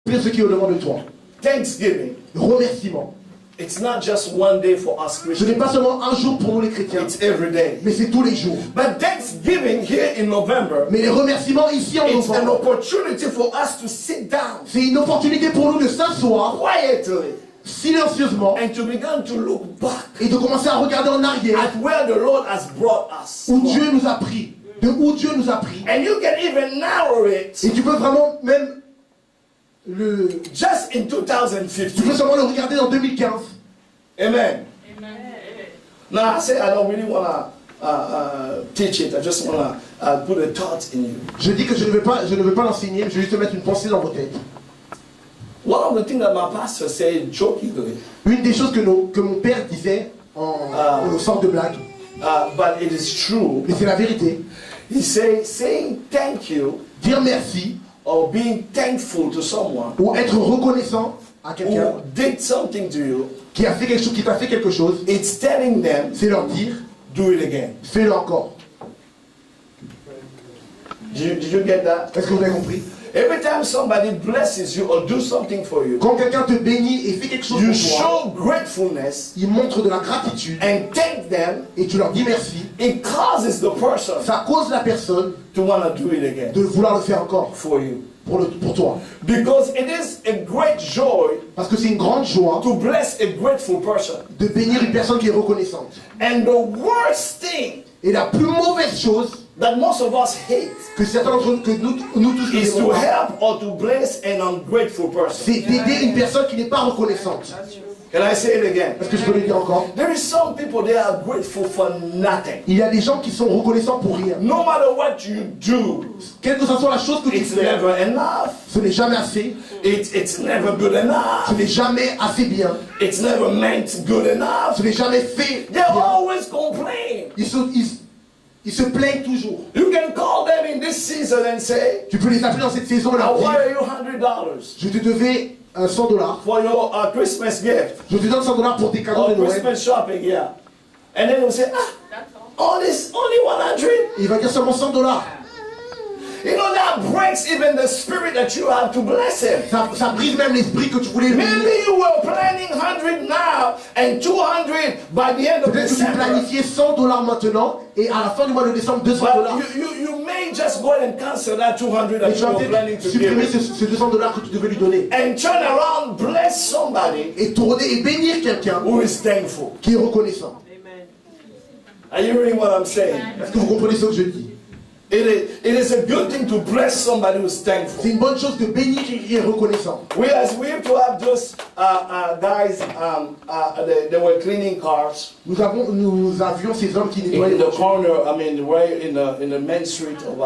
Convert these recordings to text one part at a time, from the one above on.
Prie ce qui est au devant de toi. Thanksgiving. Remerciement. It's not just one day for us Ce n'est Christians. pas seulement un jour pour nous les chrétiens, It's every day. mais c'est tous les jours. But Thanksgiving here in November, Mais les remerciements ici en it's an novembre, opportunity for us to sit down c'est une opportunité pour nous de s'asseoir quietly silencieusement and to begin to look back et de commencer à regarder en arrière at where the Lord has brought us. où Dieu nous a pris, de où Dieu nous a pris. And you can even narrow it Et tu peux vraiment même just in tu peux 2015. seulement le regarder en 2015. Amen. Now I say I don't really want to teach it. I just want to put a thought in you. Je dis que je ne veux pas l'enseigner, je vais juste mettre une pensée dans vos têtes. One of the things that my pastor said jokingly, Une des choses que mon père disait en sorte de blague, but it is true. mais c'est la vérité. He said saying thank you Dire merci or being thankful to someone ou être reconnaissant à quelqu'un who did something to you, qui a fait quelque chose, qui t'a fait quelque chose, it's telling them, c'est leur dire, do it again. fais-le encore. Did you get that? Est-ce que vous avez compris? Every time somebody blesses you or do something for you, Quand quelqu'un te bénit et fait quelque chose you pour toi, show gratefulness il montre de la gratitude and thank them. et tu leur dis merci. It causes the person Ça cause la personne to want to do it again de vouloir le faire encore for you. pour toi. Because it is a great joy Parce que c'est une grande joie to bless a grateful person. de bénir une personne qui est reconnaissante. And the worst thing Et la plus mauvaise chose that most of us hate que certains d'entre nous, que nous tous is nous to aimons, help or to bless an ungrateful person. c'est d'aider une personne qui n'est pas reconnaissante. Can I say it again? Est-ce que je peux le dire encore? There is some people, they are grateful for nothing. Il y a des gens qui sont reconnaissants pour rien. No matter what you do, Quelle que soit la chose que tu it's fais, never enough. ce n'est jamais assez. It's never good Ce enough. n'est jamais assez bien. It's never meant good enough. Ce n'est jamais fait They bien. always complain. Ils se plaignent toujours. You can call them in this season and say, Tu peux les appeler dans cette saison et I leur dire, wire you $100 je te devais $100. for your Christmas gift. Je te donne $100 pour tes cadeaux Or de Noël. Christmas shopping, yeah. And then you'll say, only 100. Et il va dire seulement $100. You know, that breaks even the spirit that you have to bless him. Ça brise même l'esprit que tu voulais le bénir. Maybe you were planning 100 now and 200 by the end of Peut-être que tu December. planifiais $100 maintenant et à la fin du mois de décembre $200. But you may just go ahead and cancel that 200 that Et tu you vas were planning peut-être to supprimer give. ces $200 que tu devais lui donner. And turn around, bless somebody Et tourner et bénir quelqu'un who is thankful. qui est reconnaissant. Are you hearing what I'm saying? Est-ce que vous comprenez ce que je dis? It is a good thing to bless somebody who's thankful. C'est une bonne chose de bénir quelqu'un qui est reconnaissant. We have to have those guys. They were cleaning cars Nous avions ces hommes qui nettoyaient in les the voitures. corner. I mean, right in the main street of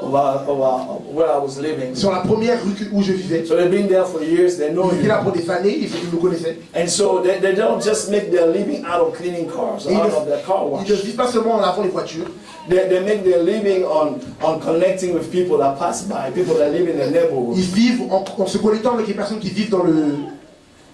where I was living. Sur la première rue où je vivais. So they've been there for years. They know Ils étaient you. là pour des années, ils nous connaissaient. And so they don't just make their living out of cleaning cars, Et out of their car ils wash. ne vivent pas seulement en lavant les voitures. They make their living on connecting with people that pass by, people that live in the neighborhood. Ils vivent en se connectant avec les personnes qui vivent dans le...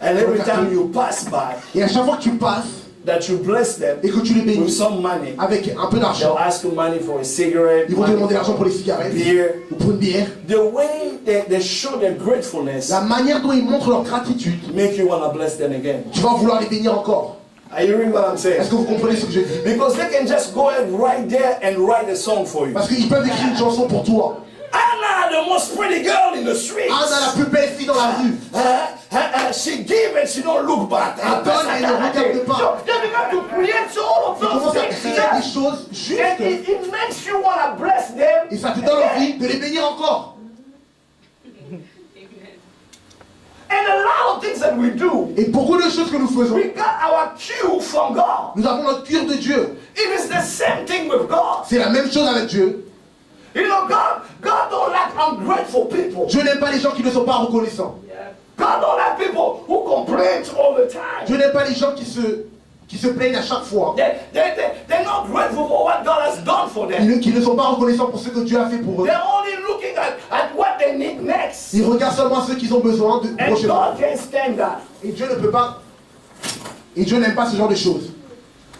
And every time you pass by, Et à chaque fois que tu passes that you bless them et que tu les with bénis some money, avec un peu d'argent, they'll ask you money for a cigarette, ils vont te demander l'argent pour les cigarettes beer. ou pour une bière. The way they show their gratefulness La manière dont ils montrent leur gratitude, make you want to bless them again. tu vas vouloir les bénir encore. Are you hearing what I'm saying? Est-ce que vous comprenez ce que je dis? Because they can just go and right there and write a song for you. Parce qu'ils peuvent écrire une chanson pour toi. Anna, the most pretty girl in the streets. Anna, la plus belle fille dans la rue. She give and she don't look back. Elle donne et ne regarde pas. So they begin to create all of Tu commences those à things. créer des choses And justes it makes you want to bless them. et ça te donne envie de les bénir encore. And a lot of things that we do, Et beaucoup de choses que nous faisons, we got our cue from God. nous avons notre cure de Dieu. It is the same thing with God. C'est la même chose avec Dieu. You know, God don't like ungrateful people. Dieu n'aime pas les gens qui ne sont pas reconnaissants. God don't like people who complain all the time. Dieu n'aime pas les gens qui se plaignent à chaque fois. They're not grateful for what God has done for them. Qui ne sont pas reconnaissants pour ce que Dieu a fait pour eux. They're only looking at what they need next. Ils regardent seulement ceux qu'ils ont besoin de And prochainement. God can't stand that. Et Dieu ne peut pas. Et Dieu n'aime pas ce genre de choses.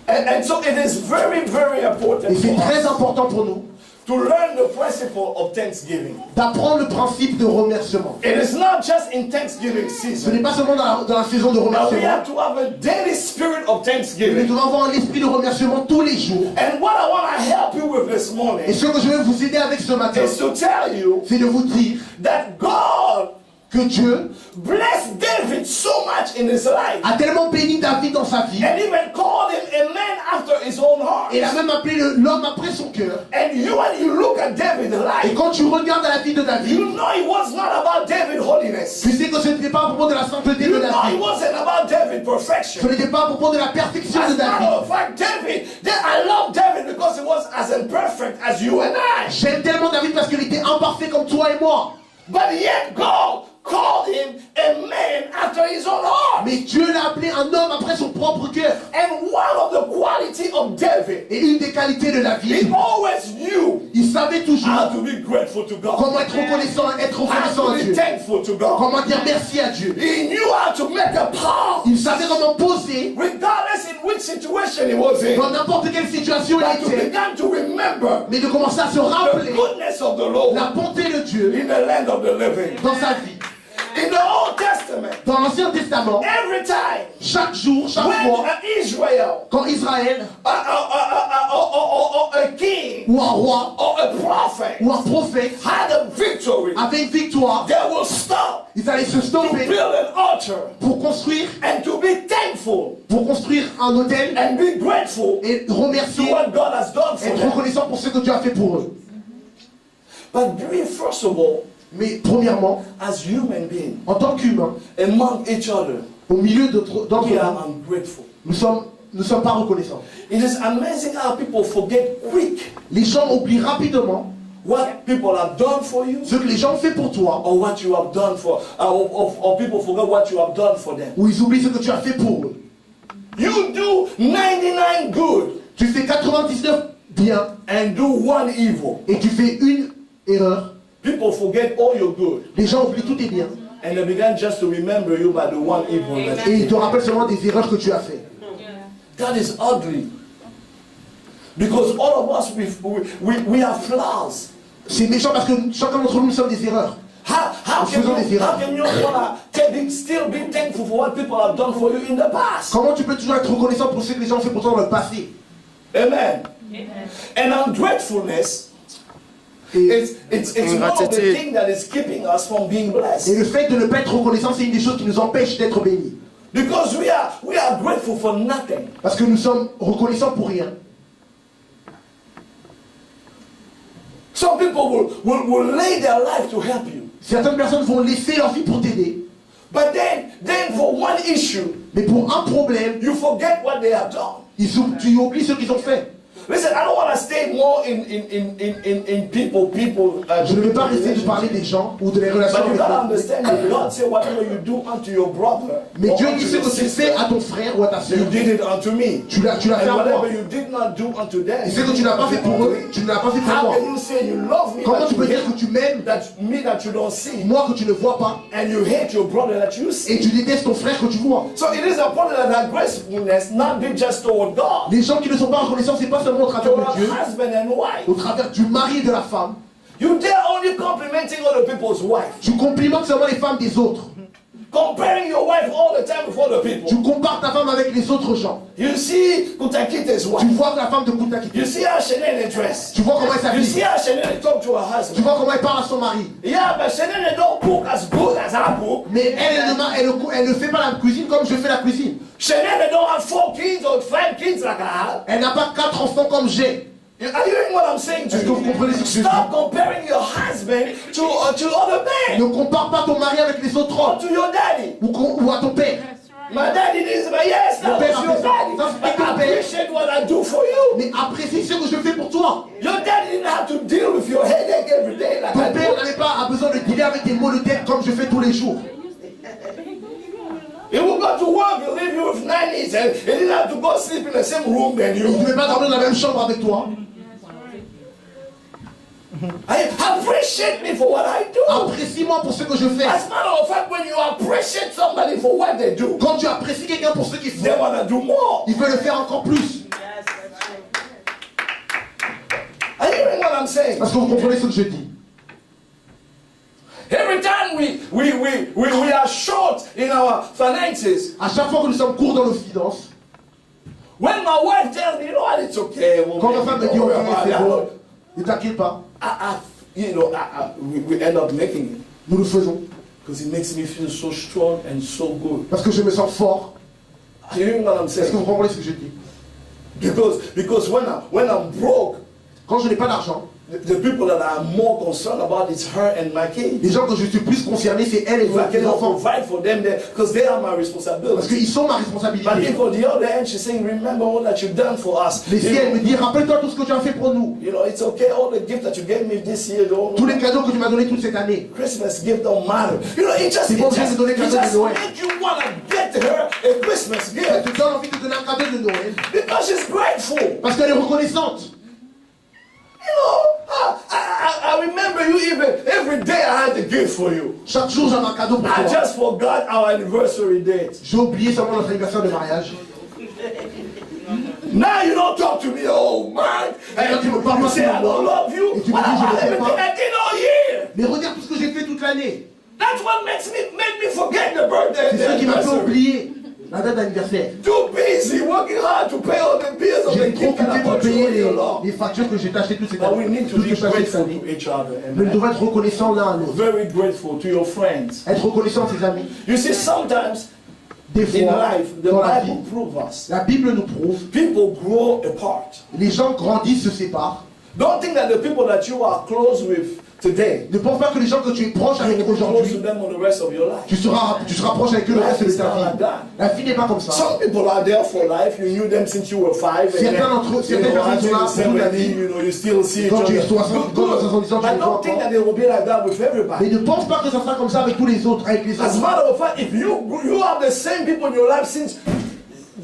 And so it is very, very important Et c'est for très us important pour nous to learn the principle of thanksgiving. d'apprendre le principe de remerciement. It is not just in Thanksgiving Ce season. n'est pas seulement dans la saison de But we remerciement, have to have a daily spirit of mais nous thanksgiving. devons avoir un esprit de remerciement tous les jours. And what I want to help you with this Et morning ce que je vais vous aider avec ce matin, is to tell you c'est de vous dire that God que Dieu blessed David so much in his life a tellement béni David dans sa vie, and even called him a man after his own heart. et a même appelé l'homme après son cœur. And when you look at David's Et life, quand tu regardes la vie de David, you know it was not about David's holiness. tu sais que ce n'était pas à propos de la sainteté You de know it David. wasn't about David's Ce perfection. n'était pas à propos de la perfection As de a matter David. of fact, I love David because he was as imperfect as you and I. J'aime tellement David parce qu'il était imparfait comme toi et moi. But yet God called him a man after his own heart. Mais Dieu l'a appelé un homme après son propre cœur. And one of the quality of David, Et une des qualités de he David, always knew il savait toujours how to be grateful to God. comment être reconnaissant How à to be Dieu. thankful to God. Comment dire merci à Dieu. He knew how to make a pause, Il savait comment poser regardless in which situation he was in. dans n'importe quelle situation But il to était. begin to remember Mais de commencer à se the rappeler goodness of the Lord la bonté de Dieu in the land of the living. dans sa vie. In the Old Testament, Dans l'Ancien Testament, every time chaque jour, chaque when fois, Israel, quand Israël a king ou un roi or a prophet ou un prophète had a victory, avait une victoire, they will stop ils allaient se to stopper build an altar pour construire and to be thankful un hôtel and be grateful et to remercier, what God has done for être them. reconnaissant pour ce que Dieu a fait pour eux. But we, first of all, Mais premièrement, as human beings, en tant qu'humains, among each other, au milieu d'entre we are nous, ungrateful. nous sommes pas reconnaissants. It is amazing how people forget quick Les gens oublient rapidement what people have done for you ce que les gens ont fait pour toi, or what you have done for, or people forget what you have done for them. ou ils oublient ce que tu as fait pour eux. You do 99 good Tu fais 99 bien and do one evil. et tu fais une erreur. People forget all your good Les gens oublient tous tes biens and they begin just to remember you by the one evil that et you ils did. te rappellent seulement des erreurs que tu as fait. That is ugly. Because all of us, we have flaws. C'est méchant parce que chacun d'entre nous sommes des erreurs. How can you want to still be thankful for what people have done for you in the past? Comment tu peux toujours être reconnaissant pour ce que les gens ont fait pour toi dans le passé? Amen. And ungratefulness, Et, it's one of the things that is keeping us from being et blessed. le fait de ne pas être reconnaissant, c'est une des choses qui nous empêche d'être bénis. Because we are grateful for nothing. Parce que nous sommes reconnaissants pour rien. Some people will lay their life to help you. Certaines personnes vont laisser leur vie pour t'aider. But then for one issue, Mais pour un problème, you forget what they have done. tu oublies ce qu'ils ont fait. Listen, I don't want to stay more in people. Je ne vais pas rester de parler des gens ou de les relations But you avec gotta eux. understand that God said whatever you do unto your brother Mais or Dieu unto dit ce your que tu sister, fais à ton frère ou à ta soeur. you did it unto me. Tu l'as fait And à moi. whatever you did not do unto them, Et ce que tu n'as pas fait pour eux, tu ne l'as pas fait pour how moi. can you say you love me Comment that tu you peux dire hate que tu m'aimes, that you don't see, moi que tu ne vois pas, and you hate your brother that you et see? tu détestes ton frère que tu vois? So it is important that gratefulness not be just toward God, Les gens qui ne sont pas reconnaissants, c'est pas seulement au travers toward de Dieu, husband and wife. au travers du mari et de la femme. You dare only complimenting other people's wife, Tu complimentes seulement les femmes des autres. comparing your wife all the time before the people. Tu compares ta femme avec les autres gens. You see Kutakite's Tu wife. vois que la femme de Kunta Kinte. You see how Chanel is dressed. Tu vois comment elle You see s'habille. how Chanel talk to her Tu husband. vois comment elle parle à son mari. Yeah, but Chanel don't cook as good as I cook. Mais elle ne fait pas la cuisine comme je fais la cuisine. Chanel don't have 4 kids or 5 kids like I have. Elle n'a pas 4 enfants comme j'ai. Are you hearing what I'm saying to Est-ce que vous you? comprenez ce que je dis? Stop comparing your husband to other men Ne compare pas ton mari avec les autres or hommes to your daddy. ou à ton père. My daddy did but yes, that Your was parents your did. daddy. That's But your I parents. appreciate what I do for you. Mais apprécie ce que je fais pour toi. Your daddy didn't have to deal with your headache every day like Ton I père do. n'avait pas besoin de dealer avec des maux de tête comme je fais tous les jours. He will go to work, he'll leave you with 9 needs, and he didn't have to go sleep in the same room than Il you. ne devait pas dormir dans la même chambre avec toi. Appreciate me for what I do. Apprécie-moi pour ce que je fais. As a matter of fact, when you appreciate somebody for what they do, Quand tu apprécies quelqu'un pour ce qu'il they fait, want to do more. il veut le faire encore plus. Are you hearing what I'm saying? saying? Parce que vous comprenez ce que je dis. Every time we are short in our finances, À chaque fois que nous sommes courts dans nos finances, when my wife tells me, you know what, it's okay, quand ma femme me dit, don't ok, worry about c'est it, bon, ne t'inquiète pas, we end up making it. nous le faisons. Because it makes me feel so strong and so good. Parce que je me sens fort. You hear what I'm Est-ce que saying? vous comprenez ce que je dis? Because when I'm broke, Quand je n'ai pas d'argent, the people that I'm more concerned about is her and my kids. les gens que je suis plus concerné, c'est elle et If I mes cannot enfants. provide for them because they are my Parce responsibility. qu'ils sont ma But responsabilité. if on the other end she's saying, remember all that you've done for us. Mais si elle me dit, rappelle-toi tout ce que tu as fait pour nous. You know, it's okay, all the gifts that you gave me this year, Tous les cadeaux que tu m'as donnés toute cette année. Christmas gift don't matter. You know, it just C'est pas obligé de donner cadeau de Noël. make you want to get her a Christmas Ça gift te donne envie de donner un cadeau de Noël. because she's grateful. Parce qu'elle est reconnaissante. You know, I remember you even every day I had a gift for you. Chaque jour, j'avais un cadeau pour I toi. just forgot our anniversary date. J'ai oublié seulement notre anniversaire de mariage. Now you don't talk to me, oh man. And tu me parles you pas say I seulement. don't love you. Et tu me But dis, I je want ne t'aime everything pas. I did all year. Mais regarde tout ce que j'ai fait toute l'année. That's what made me forget the birthday. C'est the ça qui m'a fait anniversary. oublier la date d'anniversaire. Too busy working hard to pay all the bills of the J'ai trop gift that I occupé de bought you payer all year long. les factures que j'ai achetées toute cette But we année. need to Tout be ce que j'ai acheté cette grateful année. to each other. Mais nous Amen. devons être reconnaissants l'un à l'autre. Very grateful to your friends. Être reconnaissants à ses amis. You see, sometimes Des in fois, life, the dans la vie, Bible proves us. la Bible nous prouve, People grow apart. les gens grandissent, se séparent. Don't think that the people that you are close with today, Ne pense pas que les gens que tu es proche you avec will be close to aujourd'hui, them on the rest of your life. tu seras proche avec eux le reste de ta vie. La vie n'est pas comme ça. Some people are there for life. You knew them since you were 5. Certaines certaines personnes sont là pour la vie. you still see each Quand tu es other. 60, Good, quand tu as 70 ans, tu But les vois don't think encore. that they will be like that with everybody. Mais ne pense pas que ça sera comme ça avec tous les autres, avec les As a autres. matter of fact, if you have the same people in your life since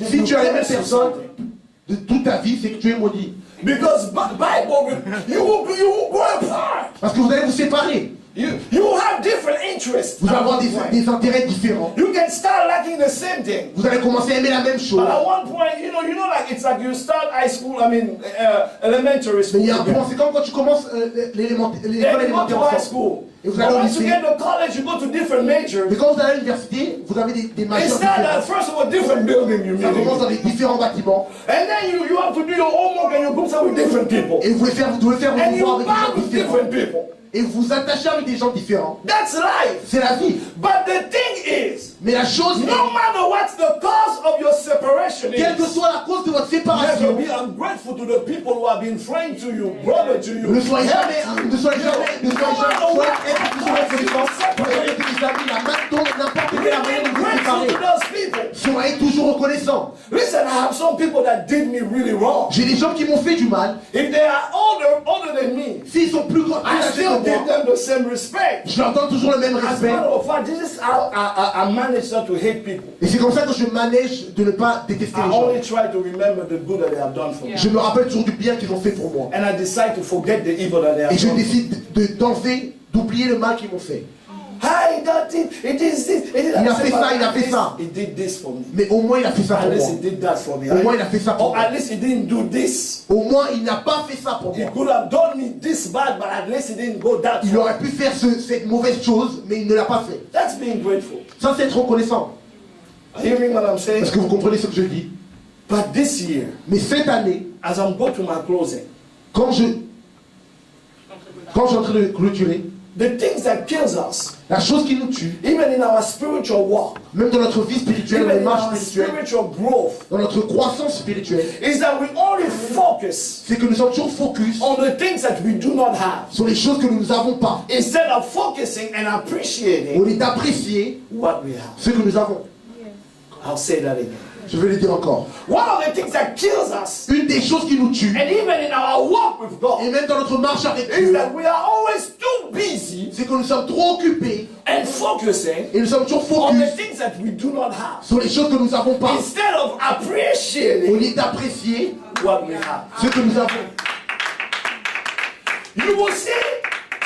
Si tu as les mêmes personnes de toute ta vie, c'est que tu es maudit. because Bible, you will grow apart. Parce que vous allez vous séparer. You have different interests. Vous allez avoir at one point. des intérêts différents. You can start liking the same thing. Vous allez commencer à aimer la même chose. But at one point, you know, like it's like you start high school. Elementary school. Mais il y a un together. point, c'est comme quand tu commences l'école Then you go to élémentaire high ensemble. school. Et vous But allez au once you lycée. get to college, you go to different majors. Mais quand vous allez à l'université, vous avez des It majeurs starts at différents. first of a different building you Ça commence meet. dans les différents bâtiments. And then you have to do your homework and you group up with different people. Et vous devez faire vos And you devoirs avec des bond gens with différents. different people. Et vous vous attachez avec des gens différents. That's life. C'est la vie. But the thing is, Mais la chose no est, matter what the cause of your separation quelle que is, soit la cause de votre never séparation, be ungrateful to the people who have been friend to you, brother to you. ne soyez jamais, helped ne soyez jamais, ne soyez jamais, No matter soyez what être toujours reconnaissant pour les amis, la main n'importe quelle manière de Remain vous grateful to séparer. those people. Soyez toujours reconnaissant. Listen, I have some people that did me really wrong. J'ai des gens qui m'ont fait du mal. If they are older than me, S'ils sont plus grands, I âgés still que give moi, them the same respect. je leur donne toujours le même As a respect. matter of fact, this is how I manage not to hate people. Et c'est comme ça que je manage de ne pas détester I les gens. only try to remember the good that they have done for me. Je me rappelle toujours du bien qu'ils ont fait pour moi. And I decide to forget the evil that they have Et je done for me. décide d'enlever, d'oublier le mal qu'ils m'ont fait. Hi, that it is this. Il a fait ça, il a fait ça. He did this for me. Mais au moins il a fait ça At pour least moi. he did that for me. Au moins il a fait ça pour Or moi. at least he didn't do this. Au moins il n'a pas fait ça pour He moi. could have done me this bad, but at least he didn't go that Il far. aurait pu faire cette mauvaise chose, mais il ne l'a pas fait. That's being grateful. Ça c'est être reconnaissant. Are you hearing what I'm saying? Est-ce que vous comprenez ce que je dis? But this year, Mais cette année, as I'm going to my closing, quand je suis en train de clôturer, the things that kills us, la chose qui nous tue, even in our spiritual walk, même dans notre vie spirituelle, dans even notre in marche our spirituelle, spiritual growth, dans notre croissance spirituelle, is that we only focus c'est que nous sommes toujours focus on the things that we do not have, sur les choses que nous n'avons pas, instead of focusing and appreciating au lieu d'apprécier what we have. ce que nous avons. I'll say that again. Je vais le dire encore. One of the things that kills us, Une des choses qui nous tue, and even in our walk with God, et même dans notre marche avec is Dieu, that we are always too busy c'est que nous sommes trop occupés and focusing et nous sommes toujours on the focus things that we do not have, sur les choses que nous n'avons pas, instead of au appreciating lieu d'apprécier what we have. ce que nous avons. You will see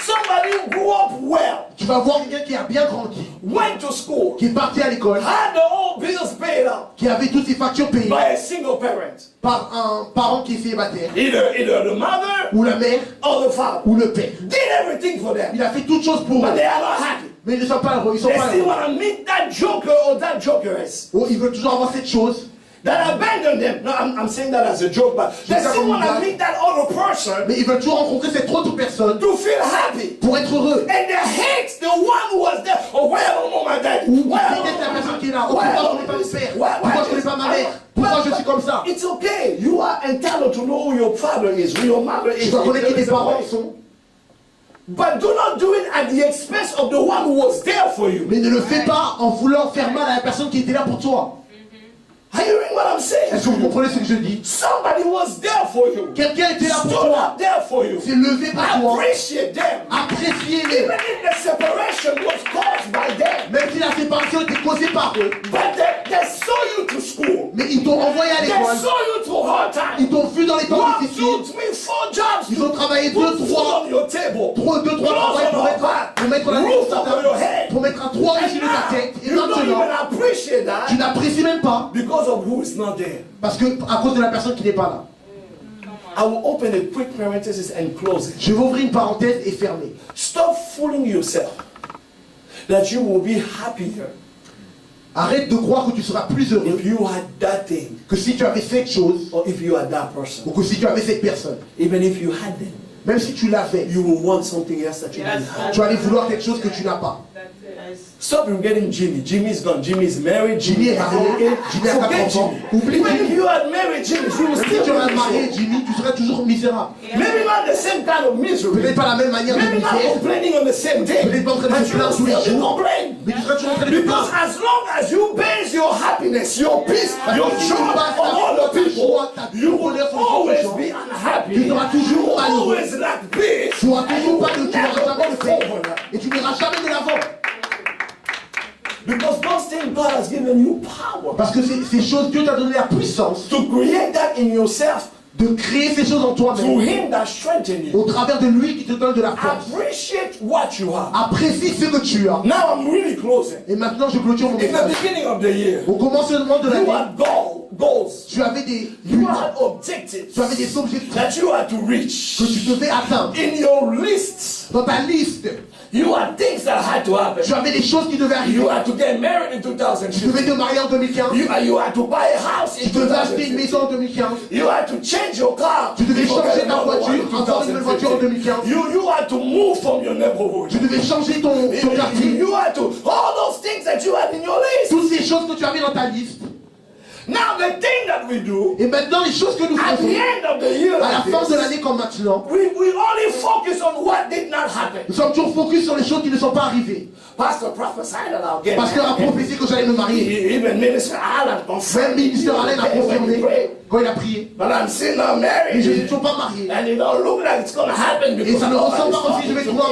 somebody who grew up well, Tu vas voir quelqu'un qui a bien grandi, went to school, qui est parti à l'école, had the whole bills paid up qui avait toutes ses factures payées by a single parent. par un parent qui est célibataire, either the mother ou la mère, or the father, ou le père. did everything for them, Il a fait toutes choses pour but eux, they are not happy. mais ils ne sont pas heureux, ils sont They pas still heureux. want to meet that joker or that jokeress Oh, ils veulent toujours avoir cette chose, that abandoned them. No, I'm saying that as a joke, but they ça still comme want une to blague. meet that other person mais ils veulent toujours rencontrer cette autre personne to feel happy. pour être heureux. And they hate the one who was there. Oh, why I don't know my dad? Ou ils Why I détestent la don't know personne my qui est là. Oh, Why I pourquoi je don't connais pas know mon this? père? Why Pourquoi je connais pas ma mère? Pourquoi je suis comme ça? It's okay. You are entitled to know who your father is, who your mother is. Tu dois connaître qui tes There is a parents way. sont, But do not do it at the expense of the one who was there for you. mais ne le fais pas en voulant faire mal à la personne qui était là pour toi. Are you hearing what I'm saying? Est-ce que vous comprenez ce que je dis? Somebody was there for you. Quelqu'un était là Stood pour toi, up there for you. s'est levé pour toi, Appreciate them. appréciez-les. Even if the separation was caused by them. Même si la séparation était causée par eux, But they saw you to school. mais ils t'ont envoyé à They l'école, saw you through hard times. ils t'ont vu dans les temps 1, 2, difficiles, 3, 4 jobs. ils ont travaillé Put 2, food 3 on your table. travails pour mettre la Roof over your tête, head. pour mettre un toit And au-dessus de ta tête. Et you don't maintenant, even appreciate tu that n'apprécies même pas, because of who is not there. parce que à cause de la personne qui n'est pas là. I will open a quick parenthesis and close it. Je vais ouvrir une parenthèse et fermer. Stop fooling yourself that you will be happier Arrête de croire que tu seras plus heureux if you had that thing que si tu avais cette chose or if you had that person. ou que si tu avais cette personne. Even if you had them, Même si tu l'avais, you will want something else that you didn't have. tu allais vouloir quelque chose que tu n'as pas. Stop forgetting Jimmy. Jimmy's gone. Jimmy's married. Jimmy est marié, Jimmy a 4 Forget enfants. Jimmy. Oublie Even Jimmy. if you had married Jimmy, you will Même si still tu aurais be marié miserable. Jimmy, tu serais toujours misérable. Maybe not the same kind of misery. Peut-être pas la même manière de Maybe not misère, complaining on the same day. peut-être pas en train de But se you will plaindre tous les still be jours, complaining. mais tu serais toujours en train de te Because plaindre. as long as you base your happiness, your peace, your joy on other people, you will always be unhappy. Tu seras toujours You malheureux. always lack peace. Tu n'auras And toujours you pas de, will tu n'auras never jamais de go paix. forward. Et tu n'iras jamais de l'avant. Because those things God has given you power Parce que ces choses, Dieu t'a donné la puissance to create that in yourself de créer ces choses en through toi-même Him that strengthens you. au travers de lui qui te donne de la force. Appreciate what you have. Apprécie ce que tu as. Now I'm really closing. Et maintenant, je clôture mon In the message. beginning of the year, Au commencement de you l'année, had goals. tu avais des You buts, had objectives tu avais des objectifs that you had to reach. que tu devais atteindre. In your list, Dans ta liste, you had things that had to happen. tu avais des choses qui devaient arriver. You had to get married in Tu 2015. devais te marier en 2015. You had to buy a house in Tu devais acheter une 2015. maison en 2015. You had to change your car. Tu devais before changer getting ta another one in voiture, avoir une nouvelle voiture en 2015. You had to move from your neighborhood. Tu devais changer ton quartier. You had to, all those things that you had in your list. Toutes ces choses que tu avais dans ta liste. Now the thing that we do, Et maintenant, les choses que nous at the faisons, end of the year, à la like fin de this, l'année comme maintenant, we only focus on what did not happen. nous sommes toujours focus sur les choses qui ne sont pas arrivées. Pastor prophesied that I'll get Pasteur a married. prophétisé que j'allais me marier. Even Minister Alan Même confirmed. ministre Alain a confirmé quand il a prié. But I'm still not Mais je ne suis married. toujours pas marié. And it don't look like it's going to happen Et because ça ne ressemble pas nobody's aussi, je vais talking trouver to un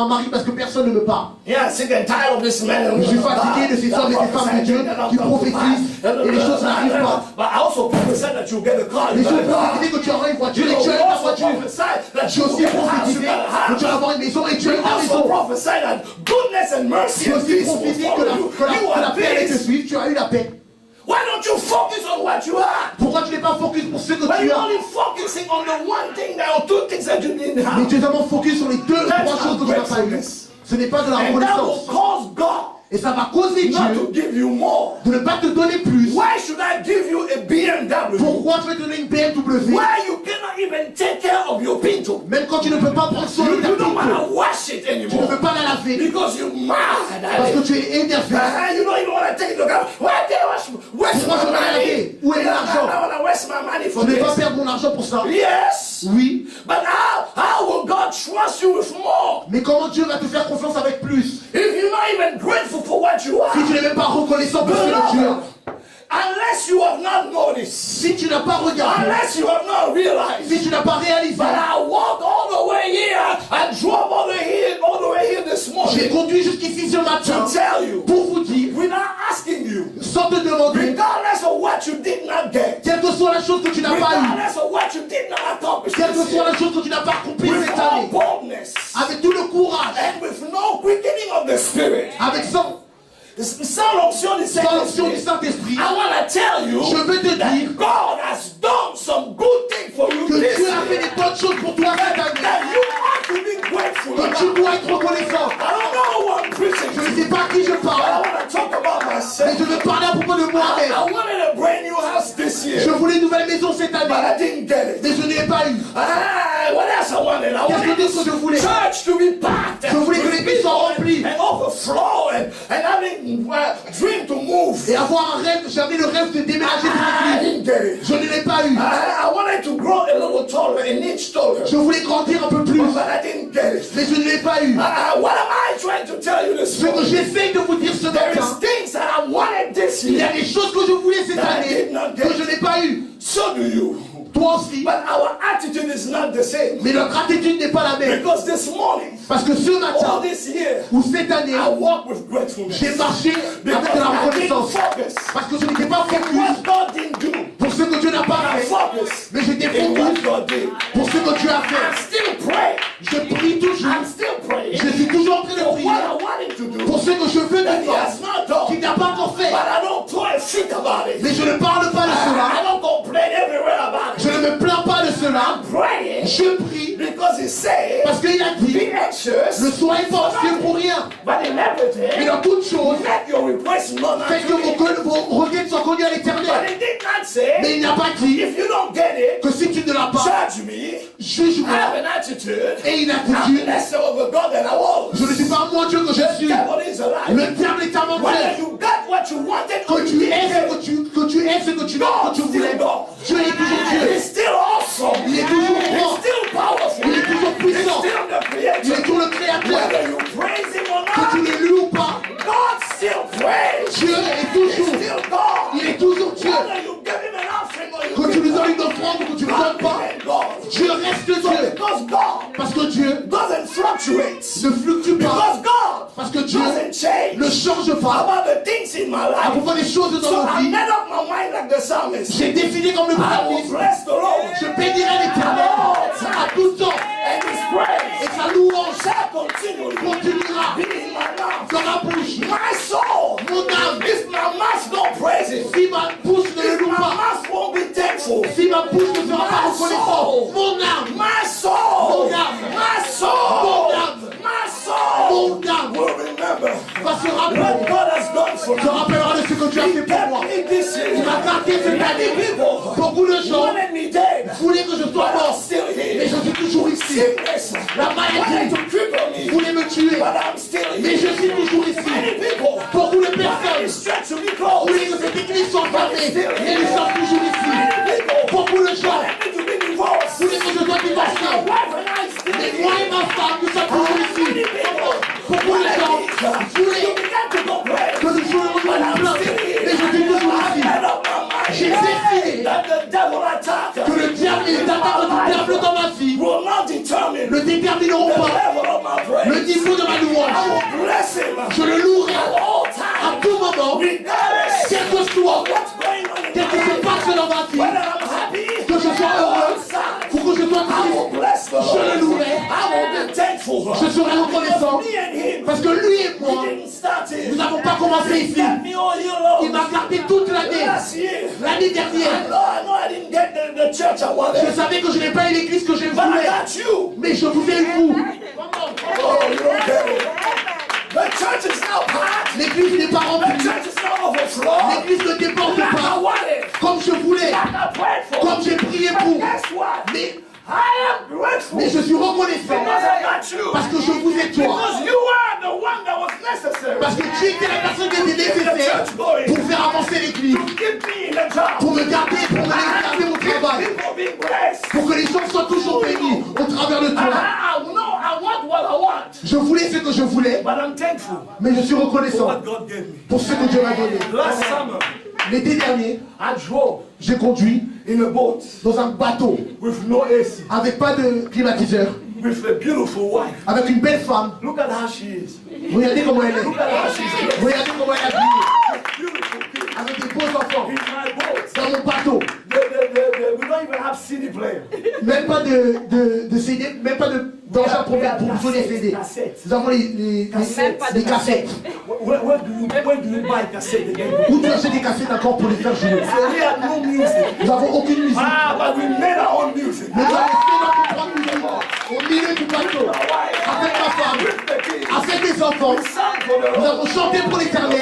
me. mari parce que personne ne me parle. Yeah, sick and tired of this man. Je suis fatigué de ces hommes et ces femmes de Dieu qui prophétisent et les choses n'arrivent pas. But I also prophesied that you'll get a car. Mais You je got a car. prophétisé que tu auras une voiture You et tu as ta also voiture. prophesied that J'ai you'll aussi get a house. prophétisé You got a que tu vas house. avoir une maison et tu as You ta also maison. prophesied that goodness and mercy J'ai and aussi peace will prophétisé follow you. que You la are paix allait te peace. suivre, tu as eu la paix. Why don't you focus on what you have? Pourquoi tu n'es pas focus pour ce que When tu you're as? only focusing on the one thing or two things that you didn't Mais have. tu es tellement focus sur les deux, That's trois choses que tu n'as pas eues. ungratefulness. Ce n'est pas de la And that will reconnaissance. cause God Et ça va causer not Dieu to give you more. de ne pas te donner plus. Why should I give you a BMW? Pourquoi tu vas te donner une BMW Why you cannot even take care of your Pinto? même quand tu ne peux pas prendre soin You, de ta you don't want Pinto? to wash it Tu ne anymore peux pas la laver because you're mad parce at que it. tu es énervé. You don't even want to take it to God. Why did I waste Pourquoi je my vais la money? laver? Où est l'argent? I want to waste my money for Je ne vais pas this. perdre mon argent pour ça. Yes. Oui. But how will God trust you with more Mais comment Dieu va te faire confiance avec plus if you're not even grateful for what you si tu have? n'es même pas reconnaissant pour ce que tu as? Unless you have not noticed, Si tu n'as pas regardé, unless you have not realized. si tu n'as pas réalisé, But I walked all the way here. I drove all the way here this j'ai morning conduit jusqu'ici ce matin to tell you, pour vous dire, without asking you, sans te demander, regardless of what you did not get, quelle que soit la chose que tu n'as pas eue, regardless of what you did not accomplish, quelle que this soit year, la chose que tu n'as pas accomplie with cette all année, boldness avec tout le courage, and with no quickening of the spirit, avec sans, sans l'onction du sans l'onction du Saint-Esprit, Saint-Esprit, I want to tell you je veux te that dire God has done some good thing for you que this Dieu a fait year. des bonnes choses pour toi cette année. That you ought to be grateful Que about. tu dois être reconnaissant. I don't know who I'm preaching Je to, ne sais pas à qui je but I parle, want to talk about mais myself. je veux parler à propos de I moi-même. wanted a brand new house this Je year, voulais une nouvelle maison cette but I année, didn't get it. mais je ne l'ai pas eu. What else I wanted? I Qu'est-ce wanted que je voulais? church to be packed. Je voulais que l'église soit remplie. And overflow and having dream to move. Et avoir un rêve, j'avais le rêve de déménager I cette église. didn't get it. Je ne l'ai pas eu. I wanted to grow a little taller, an inch taller, Je voulais grandir un peu plus, but I didn't get it. mais je ne l'ai pas eu. What am I trying to tell you this Ce que morning? j'essaie de vous dire ce There is matin, things that I wanted this il y a year. des choses que je voulais cette année que je n'ai pas eu. So do you. Toi aussi. But our attitude is not the same. Mais notre attitude n'est pas la même. Because this morning, Parce que ce all matin, this year, ou cette année, I walk with gratefulness. j'ai marché avec Because de la I didn't reconnaissance. focus Parce que je n'étais pas focus what God didn't do. pour ce que Dieu n'a pas I fait, focus mais j'étais in what focus God did. pour ce que Dieu a I'm fait. still praying. Je prie toujours. I'm still praying. Je suis toujours en train de For prier what I want him to do. pour ce que je veux That de he toi, has not done. qu'il n'a pas encore fait. But I don't throw a fit about it. Mais je ne parle pas de I cela. don't complain everywhere about Je it. ne me plains pas de cela. I'm praying Je prie because he said, parce qu'il a dit, be anxious, ne soyez pas anxieux pour rien. but in Mais everything, dans toutes choses, make your request known faites que unto him. vos requêtes soient connues à But l'éternel. he did not say, Mais il n'a pas dit if you don't get it, que si tu ne l'as pas, judge me, juge-moi. have an attitude. Et une I'm attitude. less of a God than I was. Je ne suis pas moi Dieu que je suis. The devil is a lie. Le diable est un Whether menteur. you got what you wanted or Que you tu didn't es get ce it, que tu es ce que tu voulais. Dieu est toujours Dieu. he's still awesome. Il est toujours He's grand. still powerful. Il est toujours He's puissant. still the Il creator. est toujours le créateur. Whether you praise him or Que tu not, le loues ou pas, God still prays. Dieu est He's toujours. still God. Il est toujours Dieu. Whether you give him an offering or you Que tu give lui him donnes une offrande ou que tu ne donnes pas, God. Dieu reste Dieu. Because God Parce que Dieu doesn't fluctuate. ne fluctue pas. Because God Parce que Dieu doesn't change ne change pas. about the things in my À life. propos des choses dans So nos I vies, made up my mind like the psalmist. j'ai décidé comme le I will psalmiste, bless the Lord. je bénirai l'éternel à tout temps. And his praise Et sa louange shall continually continuera be in my mouth. dans ma bouche. My soul, Mon âme, if my mouth don't praise him, si ma bouche ne le if loue my pas, mouth won't be thankful, si ma bouche ne sera pas reconnaissante, mon âme, my soul, Mon âme. my soul, Mon âme. my soul mon âme will remember va se what rappeler. God has done for Se me. rappellera de ce que tu as He fait pour moi. kept me this Il year. m'a gardé cette année. Many people Beaucoup de gens wanted me dead, voulaient que je sois but I'm mort, still mais here. je suis toujours ici. Sickness La wanted maladie to cripple me, voulait me tuer, but I'm still mais here. je suis toujours Many ici. people Beaucoup de wanted personnes this church to be closed. voulaient que cette église soit fermée, mais ils sont toujours ici. Many people Beaucoup de gens wanted me to be divorced. voulaient que je sois My divorcé, wife and I still mais here. moi et ma femme, nous sommes toujours Many ici. people Beaucoup de gens wanted voulaient to begin to complain. que nous soyons But en I'm plainte, still here. mais je suis toujours I ici. made up my J'ai mind décidé that the devil attack que le diable et les attaques du diable dans ma vie will not determine ne détermineront the pas level of my le praise. niveau de ma I louange. will bless him Je le louerai at all à times, tout moment, regardless quel que soit, what's going on in quel que my se life. passe dans ma vie, Whether I'm happy que je sois or heureux I'm sad, ou que je sois I will triste, bless the je le Lord. louerai. I will be thankful. Je serai reconnaissant Me and him, parce que lui et moi, we didn't start here. nous n'avons pas commencé He ici. kept me all year Il long. m'a gardé toute l'année, Last year, l'année I dernière. know I didn't get the church I Je wanted, savais que je n'ai pas eu l'église que je but I voulais, got you. mais je vous ai eu vous. Oh, you don't get it. The church is now packed. L'église n'est pas The remplie, church is now overflowed. l'église ne déborde Like I pas wanted. comme je voulais, Like I prayed for. comme j'ai prié But pour. guess what? Mais, I am grateful mais je suis reconnaissant because I got you. parce que je vous ai toi. Because you are the one that was necessary Parce que tu étais la personne qui était nécessaire pour faire avancer l'église, to keep me in the job. pour me garder, pour me laisser garder mon travail, People being blessed. pour que les gens soient toujours bénis au travers de toi. I want what I want. Je voulais ce que je voulais, But I'm thankful mais je suis for reconnaissant what God gave me. pour ce que Dieu m'a donné. Last summer, L'été dernier, I drove j'ai conduit in a boat dans un bateau with no AC, avec pas de climatiseur, with a beautiful wife. avec une belle femme. Look at how she is. Regardez comment elle Look est. at how she's dressed. Regardez comment elle est habillée. Beautiful kids. Avec des beaux enfants. In my boat. Dans mon bateau. We don't even have CD player. Même pas de CD, même pas d'argent pour jouer les CD. Nous avons les cassettes. Where do you buy cassette again? Où tu achètes des cassettes encore pour les faire jouer? So we have no music. Nous n'avons aucune musique. But we made our own music. Nous avons fait notre propre musique au milieu du bateau, avec ma femme, avec les enfants. We sang for the Nous Lord. avons chanté pour l'Éternel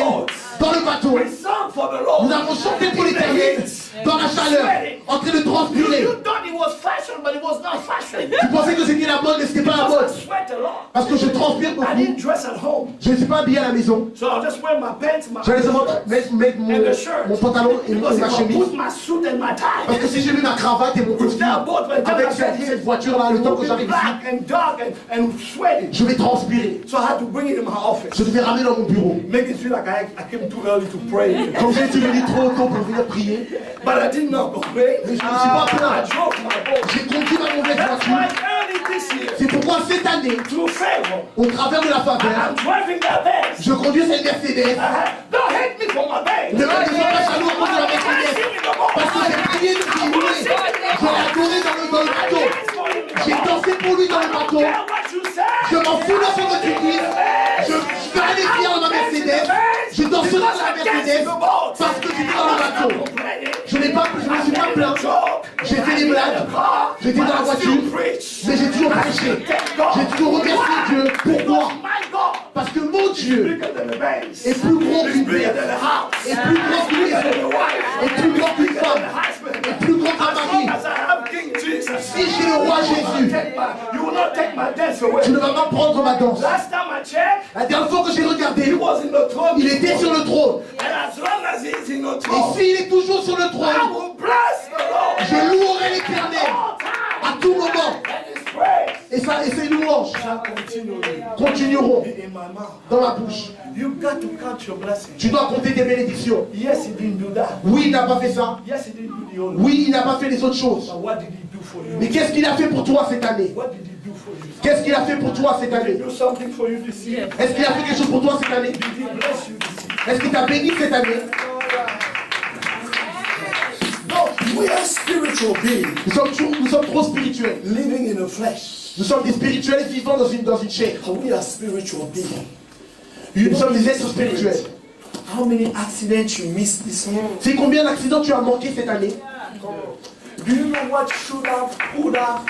dans le bateau. We sang for the Lord. Nous avons chanté pour l'Éternel dans la chaleur, en train de transpirer. You thought it was fashion, but it was not fashion. Tu pensais que c'était la mode, mais ce n'était pas la mode. I sweat a lot. Parce que je transpire I beaucoup. didn't dress at home. Je ne suis pas habillé à la maison. So I'll just wear my pants, my J'allais seulement mettre and the shirt. mon pantalon et Because ma if I chemise. put my suit and my Parce tie, que si j'ai mis ma cravate et mon costume, that boat by the time I avec get here, cette voiture-là, le it temps will que be j'arrive ici, black and dark and sweaty. je vais transpirer. So I had to bring it in my office. Je devais ramener dans mon bureau. Make it feel like I came too early to pray. Comme j'ai été venu trop tôt pour venir prier, But I did not complain. mais je ne me suis pas I plaint. drove my boat. J'ai conduit ma mauvaise That's why voiture. early this year, C'est pourquoi cette année, through favor, au travers de la faveur, I'm driving that Benz. je conduis cette Mercedes. Don't hate me for my Benz. Ne me disons pas jaloux à cause de la Mercedes. Parce que j'ai prié de qui louer. Je l'ai adoré dans le bateau. J'ai dansé pour lui dans le bateau. Je m'en fous de ce que tu dis. Je vais aller fier dans ma Mercedes. Je danserai dans la Mercedes parce que tu es dans le bateau. Je ne me suis pas plaint. J'ai fait des blagues. J'étais dans la voiture. Mais j'ai toujours prêché. J'ai toujours remercié Dieu. Pourquoi? Parce que mon Dieu est plus gros qu'une paix, est plus grand qu'une maison, est plus grand qu'une femme, est plus grand qu'un mari. Si j'ai le roi Jésus, tu ne vas pas prendre ma danse. La dernière fois que j'ai regardé, il était sur le trône. Et s'il est toujours sur le trône, je louerai l'Éternel à tout moment. Et ces louanges continueront dans ma bouche. You got to count your blessings. Tu dois compter tes bénédictions. Yes, he didn't do that. Oui, il n'a pas fait ça. Yes, he didn't do the only. Oui, il n'a pas fait les autres choses. But what did he do for you? Mais qu'est-ce qu'il a fait pour toi cette année? What did he do for you? Qu'est-ce qu'il a fait pour toi cette Did année? he do something for you this year? Est-ce qu'il a fait quelque chose pour toi cette année? Did he bless you this year? Est-ce qu'il t'a béni cette année? No, we are spiritual beings Nous sommes trop spirituels. living in the flesh. Nous sommes des spirituels vivant dans une chair. We are spiritual beings. Nous sommes des êtres spirituels. How many accidents you missed this year? C'est combien d'accidents tu as manqué cette année? Do you know what should have, could have,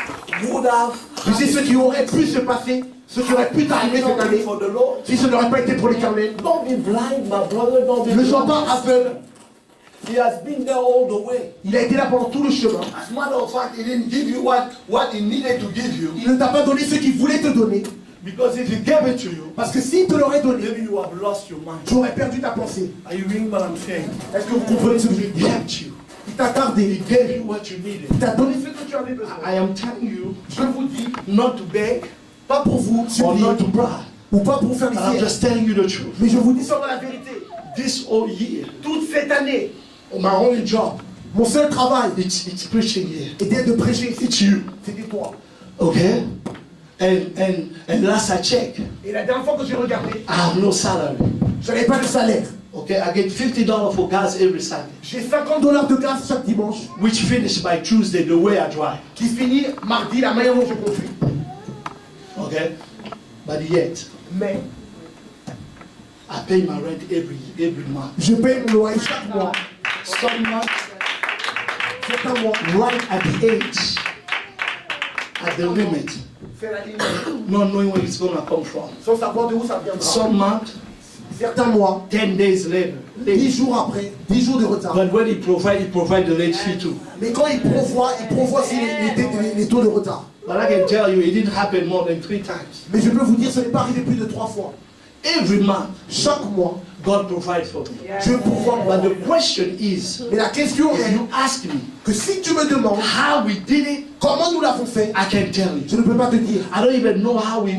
would have? Tu sais ce qui aurait pu se passer, ce qui aurait pu t'arriver cette année, For the Lord. si ce n'aurait pas été pour l'Éternel. Don't be blind, my brother. Don't be Ne sois pas blind. aveugle. He has been there all the way. Il a été là pendant tout le chemin. As a matter of fact, he didn't give you what he needed to give you. Il ne t'a pas donné ce qu'il voulait te donner. Because if he gave it to you, Parce que s'il te l'aurait donné, maybe you have lost your mind. tu aurais perdu ta pensée. Are you hearing what I'm saying? Est-ce que vous comprenez ce que je dis? He helped you. Il t'a gardé. He gave you what you needed. Il t'a donné ce que tu avais besoin. I am telling you Je vous dis, not to beg pas pour vous or supplier, not to brag. ou pas pour vous faire But I'm ici. just telling you the truth. Mais je vous dis seulement la vérité. This whole year, Toute cette année, my only job, mon seul travail it's preaching here. était de prêcher ici. It's you. C'était toi. Okay? And last I checked, Et la dernière fois que j'ai regardé, I have no salary. je n'avais pas de salaire. Okay, I get $50 for gas every Sunday, J'ai $50 de gaz chaque dimanche, which finish by Tuesday the way I drive. qui finit mardi la manière dont je conduis. Okay? But yet, Mais I pay my rent every month. je paye mon loyer chaque mois. Some months, Certains mois, right at the edge, at the limit, c'est la limite. not knowing where it's gonna come from. Sans savoir de où ça viendra. Some months, Certains mois, 10 days later, 10 late. jours après, 10 jours de retard. But when he provide the late fee too. Mais quand il prévoit aussi les taux de retard. But I can tell you, it didn't happen more than 3 times. Mais je peux vous dire, ce n'est pas arrivé plus de 3 fois. Every month, Chaque mois, God provides for me. Dieu pourvoit pour moi. But the question is, Mais la question if est you ask me que si tu me demandes how we did it, comment nous l'avons fait, I can tell you. je ne peux pas te dire. I don't even know how we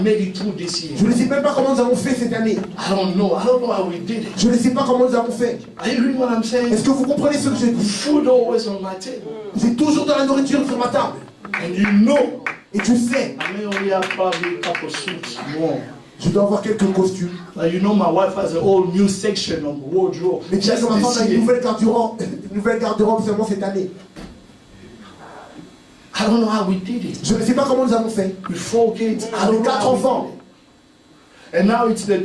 made it through this year. Je ne sais même pas comment nous avons fait cette année. I don't know. I don't know how we did it. Je ne sais pas comment nous avons fait. Are you hearing what I'm saying? Est-ce que vous comprenez ce que je dis? Food always on my table. J'ai toujours de la nourriture sur ma table. And you know, Et tu sais, I may only have probably a couple suits more. je dois avoir quelques costumes. But you know, my wife has a whole new section of wardrobe. Mais tu sais Just que ma femme a this une year. nouvelle garde-robe seulement cette année. I don't know how we did it. Je ne sais pas comment nous avons fait. With 4 kids, I Avec don't know 4 how we enfants. did it. And now it's the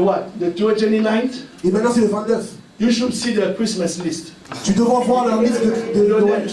what? The 29th? Et maintenant c'est le 29. You should see the Christmas list. Tu devras voir leur liste de Noël.